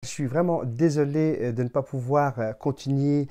Je suis vraiment désolé de ne pas pouvoir continuer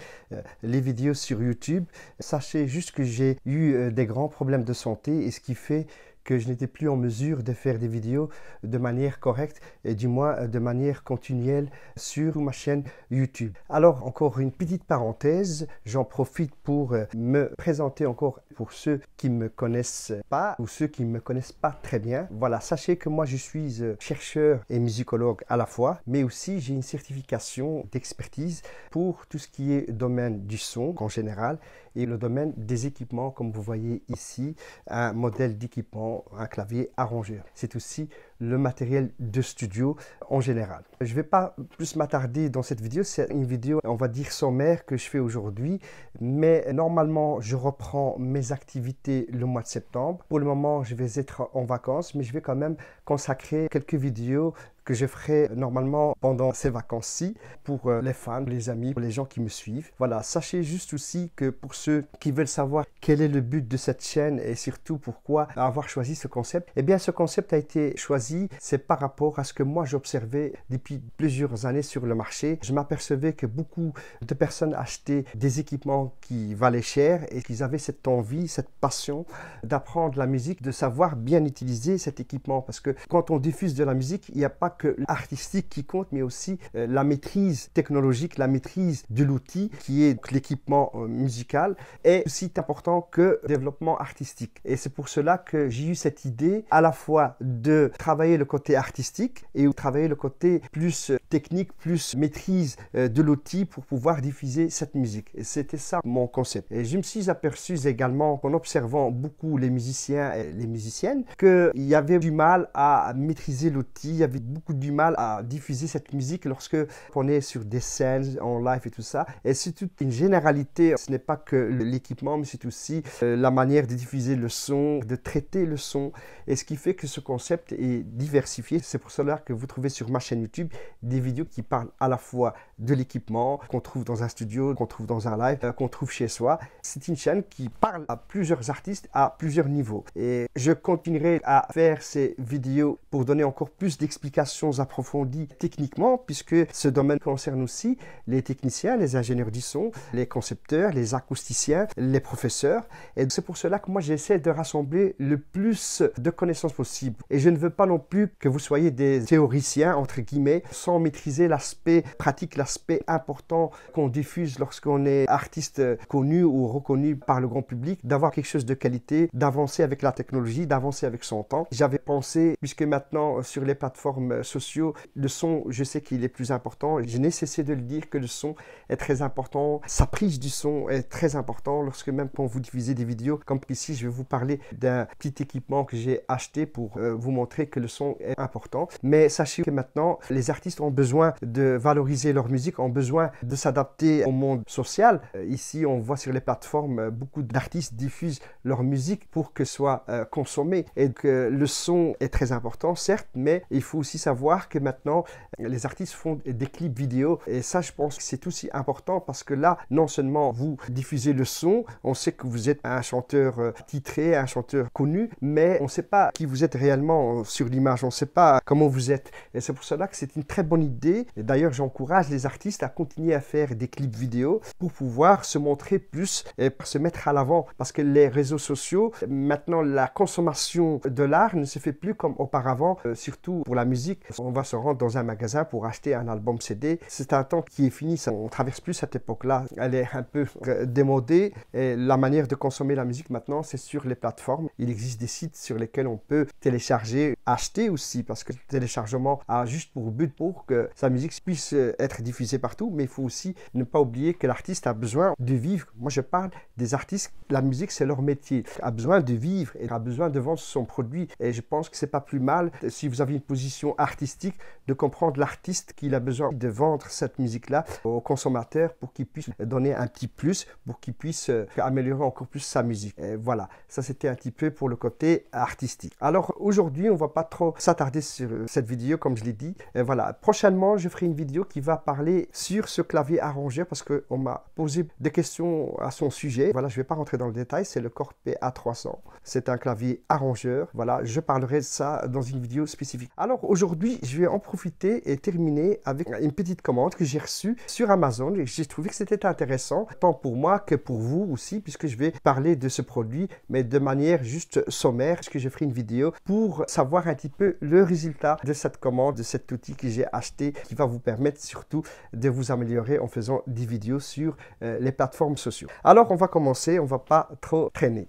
les vidéos sur YouTube. Sachez juste que j'ai eu des grands problèmes de santé et ce qui fait que je n'étais plus en mesure de faire des vidéos de manière correcte et du moins de manière continuelle sur ma chaîne YouTube. Alors encore une petite parenthèse, j'en profite pour me présenter encore pour ceux qui ne me connaissent pas ou ceux qui ne me connaissent pas très bien. Voilà, sachez que moi je suis chercheur et musicologue à la fois, mais aussi j'ai une certification d'expertise pour tout ce qui est domaine du son en général et le domaine des équipements, comme vous voyez ici, un modèle d'équipement, un clavier arrangeur. C'est aussi le matériel de studio en général. Je ne vais pas plus m'attarder dans cette vidéo, c'est une vidéo, on va dire, sommaire que je fais aujourd'hui, mais normalement, je reprends mes activités le mois de septembre. Pour le moment, je vais être en vacances, mais je vais quand même consacrer quelques vidéos que je ferai normalement pendant ces vacances-ci pour les fans, les amis, pour les gens qui me suivent. Voilà, sachez juste aussi que pour ceux qui veulent savoir quel est le but de cette chaîne et surtout pourquoi avoir choisi ce concept, eh bien ce concept a été choisi, c'est par rapport à ce que moi j'observais depuis plusieurs années sur le marché. Je m'apercevais que beaucoup de personnes achetaient des équipements qui valaient cher et qu'ils avaient cette envie, cette passion d'apprendre la musique, de savoir bien utiliser cet équipement parce que quand on diffuse de la musique, il n'y a pas que l'artistique qui compte, mais aussi la maîtrise technologique, la maîtrise de l'outil qui est l'équipement musical est aussi important que le développement artistique. Et c'est pour cela que j'ai eu cette idée à la fois de travailler le côté artistique et de travailler le côté plus technique, plus maîtrise de l'outil pour pouvoir diffuser cette musique. Et c'était ça mon concept. Et je me suis aperçu également en observant beaucoup les musiciens et les musiciennes qu'il y avait du mal à maîtriser l'outil, il y avait beaucoup du mal à diffuser cette musique lorsque on est sur des scènes en live et tout ça. Et c'est toute une généralité. Ce n'est pas que l'équipement, mais c'est aussi la manière de diffuser le son, de traiter le son. Et ce qui fait que ce concept est diversifié. C'est pour cela que vous trouvez sur ma chaîne YouTube des vidéos qui parlent à la fois de l'équipement qu'on trouve dans un studio, qu'on trouve dans un live, qu'on trouve chez soi. C'est une chaîne qui parle à plusieurs artistes à plusieurs niveaux. Et je continuerai à faire ces vidéos pour donner encore plus d'explications approfondies techniquement, puisque ce domaine concerne aussi les techniciens, les ingénieurs du son, les concepteurs, les acousticiens, les professeurs. Et c'est pour cela que moi j'essaie de rassembler le plus de connaissances possible. Et je ne veux pas non plus que vous soyez des théoriciens, entre guillemets, sans maîtriser l'aspect pratique, l'aspect important qu'on diffuse lorsqu'on est artiste connu ou reconnu par le grand public, d'avoir quelque chose de qualité, d'avancer avec la technologie, d'avancer avec son temps. J'avais pensé, puisque maintenant sur les plateformes sociaux, le son, je sais qu'il est plus important. Je n'ai cessé de le dire que le son est très important. Sa prise du son est très important lorsque même quand vous diffusez des vidéos, comme ici, je vais vous parler d'un petit équipement que j'ai acheté pour vous montrer que le son est important. Mais sachez que maintenant, les artistes ont besoin de valoriser leur musique, ont besoin de s'adapter au monde social. Ici, on voit sur les plateformes, beaucoup d'artistes diffusent leur musique pour que soit consommée et que le son est très important, certes, mais il faut aussi savoir que maintenant, les artistes font des clips vidéo et ça, je pense que c'est aussi important parce que là, non seulement vous diffusez le son, on sait que vous êtes un chanteur titré, un chanteur connu, mais on ne sait pas qui vous êtes réellement sur l'image, on ne sait pas comment vous êtes. Et c'est pour cela que c'est une très bonne idée. Et d'ailleurs, j'encourage les artistes à continuer à faire des clips vidéo pour pouvoir se montrer plus et se mettre à l'avant parce que les réseaux sociaux, maintenant, la consommation de l'art ne se fait plus comme auparavant, surtout pour la musique. On va se rendre dans un magasin pour acheter un album CD. C'est un temps qui est fini, on ne traverse plus cette époque-là. Elle est un peu démodée et la manière de consommer la musique maintenant, c'est sur les plateformes. Il existe des sites sur lesquels on peut télécharger, acheter aussi, parce que le téléchargement a juste pour but pour que sa musique puisse être diffusée partout, mais il faut aussi ne pas oublier que l'artiste a besoin de vivre. Moi, je parle des artistes, la musique, c'est leur métier. Il a besoin de vivre et a besoin de vendre son produit. Et je pense que c'est pas plus mal, si vous avez une position artistique, de comprendre l'artiste qu'il a besoin de vendre cette musique-là aux consommateurs pour qu'il puisse donner un petit plus, pour qu'il puisse améliorer encore plus sa musique. Et voilà, ça c'était un petit peu pour le côté artistique. Alors aujourd'hui, on va pas trop s'attarder sur cette vidéo, comme je l'ai dit. Voilà, prochainement, je ferai une vidéo qui va parler sur ce clavier arrangeur parce qu'on m'a posé des questions à son sujet. Voilà, je ne vais pas rentrer dans le détail, c'est le Korg PA300. C'est un clavier arrangeur. Voilà, je parlerai de ça dans une vidéo spécifique. Alors aujourd'hui, je vais en profiter et terminer avec une petite commande que j'ai reçue sur Amazon et j'ai trouvé que c'était intéressant, tant pour moi que pour vous aussi, puisque je vais parler de ce produit, mais de manière juste sommaire, puisque je ferai une vidéo pour savoir un petit peu le résultat de cette commande, de cet outil que j'ai acheté, qui va vous permettre surtout de vous améliorer en faisant des vidéos sur les plateformes sociales. Alors on va commencer, on ne va pas trop traîner.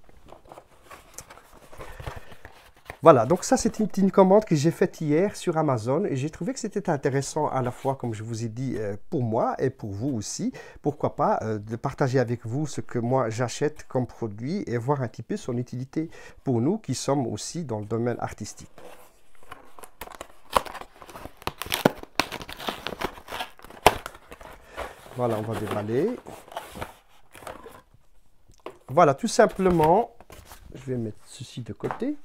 Voilà, donc ça c'est une commande que j'ai faite hier sur Amazon et j'ai trouvé que c'était intéressant à la fois, comme je vous ai dit, pour moi et pour vous aussi. Pourquoi pas de partager avec vous ce que moi j'achète comme produit et voir un petit peu son utilité pour nous qui sommes aussi dans le domaine artistique. Voilà, on va déballer. Voilà, tout simplement, je vais mettre ceci de côté.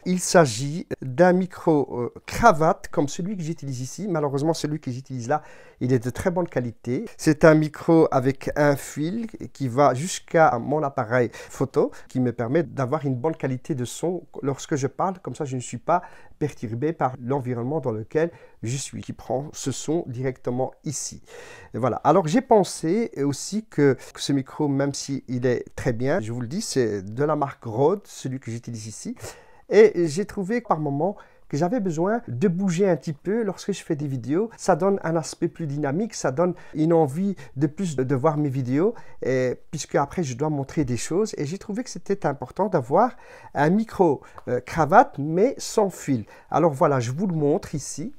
Il s'agit d'un micro cravate comme celui que j'utilise ici. Malheureusement, celui que j'utilise là, il est de très bonne qualité. C'est un micro avec un fil qui va jusqu'à mon appareil photo, qui me permet d'avoir une bonne qualité de son lorsque je parle. Comme ça, je ne suis pas perturbé par l'environnement dans lequel je suis, qui prend ce son directement ici. Et voilà. Alors, j'ai pensé aussi que ce micro, même s'il est très bien, je vous le dis, c'est de la marque Rode, celui que j'utilise ici. Et j'ai trouvé par moment que j'avais besoin de bouger un petit peu lorsque je fais des vidéos. Ça donne un aspect plus dynamique, ça donne une envie de plus de voir mes vidéos, puisque après je dois montrer des choses. Et j'ai trouvé que c'était important d'avoir un micro cravate, mais sans fil. Alors voilà, je vous le montre ici.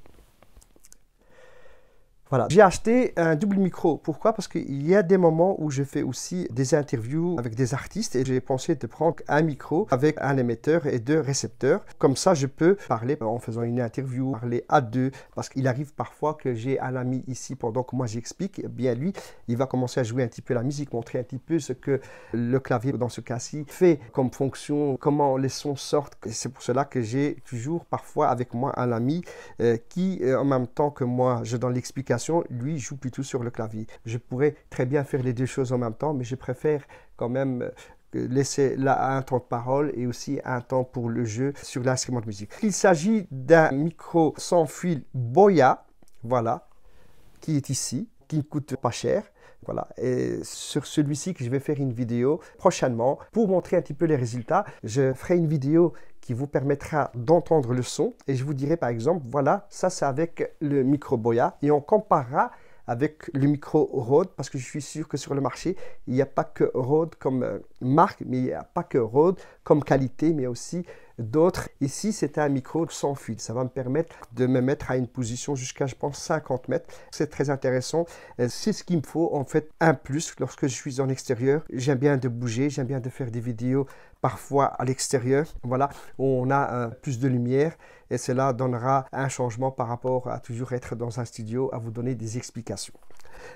Voilà, j'ai acheté un double micro. Pourquoi? Parce qu'il y a des moments où je fais aussi des interviews avec des artistes et j'ai pensé de prendre un micro avec un émetteur et deux récepteurs. Comme ça, je peux parler en faisant une interview, parler à deux, parce qu'il arrive parfois que j'ai un ami ici pendant que moi j'explique. Eh bien lui, il va commencer à jouer un petit peu la musique, montrer un petit peu ce que le clavier, dans ce cas-ci, fait comme fonction, comment les sons sortent. C'est pour cela que j'ai toujours parfois avec moi un ami qui, en même temps que moi, je donne l'explication, lui joue plutôt sur le clavier. Je pourrais très bien faire les deux choses en même temps, mais je préfère quand même laisser là un temps de parole et aussi un temps pour le jeu sur l'instrument de musique. Il s'agit d'un micro sans fil Boya, voilà, qui est ici, qui ne coûte pas cher. Voilà, et sur celui-ci que je vais faire une vidéo prochainement pour montrer un petit peu les résultats. Je ferai une vidéo qui vous permettra d'entendre le son et je vous dirai par exemple, voilà, ça c'est avec le micro Boya et on comparera avec le micro Rode parce que je suis sûr que sur le marché, il n'y a pas que Rode comme marque, mais il n'y a pas que Rode comme qualité, mais aussi d'autres. Ici, c'est un micro sans fil. Ça va me permettre de me mettre à une position jusqu'à, je pense, 50 mètres. C'est très intéressant. C'est ce qu'il me faut, en fait, un plus lorsque je suis en extérieur. J'aime bien de bouger, j'aime bien de faire des vidéos parfois à l'extérieur, voilà, où on a plus de lumière et cela donnera un changement par rapport à toujours être dans un studio à vous donner des explications.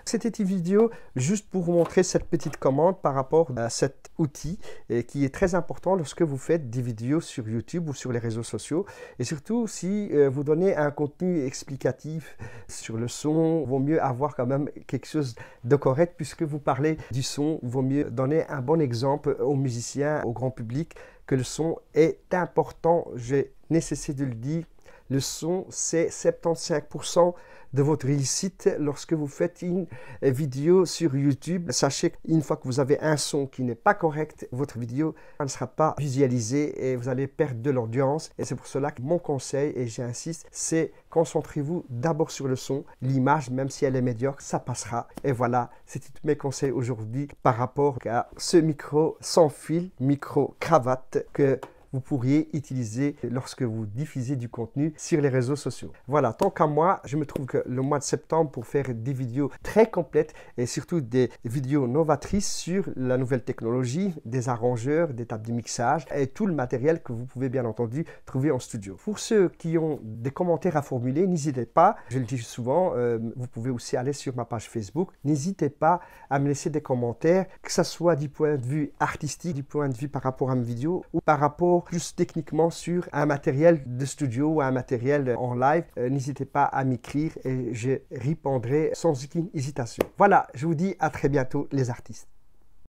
C'était une vidéo juste pour vous montrer cette petite commande par rapport à cet outil qui est très important lorsque vous faites des vidéos sur YouTube ou sur les réseaux sociaux et surtout si vous donnez un contenu explicatif sur le son, il vaut mieux avoir quand même quelque chose de correct puisque vous parlez du son, il vaut mieux donner un bon exemple aux musiciens, au grand public que le son est important, j'ai nécessité de le dire. Le son, c'est 75% de votre réussite lorsque vous faites une vidéo sur YouTube. Sachez qu'une fois que vous avez un son qui n'est pas correct, votre vidéo ne sera pas visualisée et vous allez perdre de l'audience. Et c'est pour cela que mon conseil, et j'insiste, c'est concentrez-vous d'abord sur le son. L'image, même si elle est médiocre, ça passera. Et voilà, c'était tous mes conseils aujourd'hui par rapport à ce micro sans fil, micro cravate que vous pourriez utiliser lorsque vous diffusez du contenu sur les réseaux sociaux. Voilà, tant qu'à moi, je me trouve que le mois de septembre pour faire des vidéos très complètes et surtout des vidéos novatrices sur la nouvelle technologie, des arrangeurs, des tables de mixage et tout le matériel que vous pouvez bien entendu trouver en studio. Pour ceux qui ont des commentaires à formuler, n'hésitez pas, je le dis souvent, vous pouvez aussi aller sur ma page Facebook, n'hésitez pas à me laisser des commentaires, que ce soit du point de vue artistique, du point de vue par rapport à mes vidéos ou par rapport encore juste techniquement sur un matériel de studio ou un matériel en live, n'hésitez pas à m'écrire et je répondrai sans aucune hésitation. Voilà, je vous dis à très bientôt les artistes.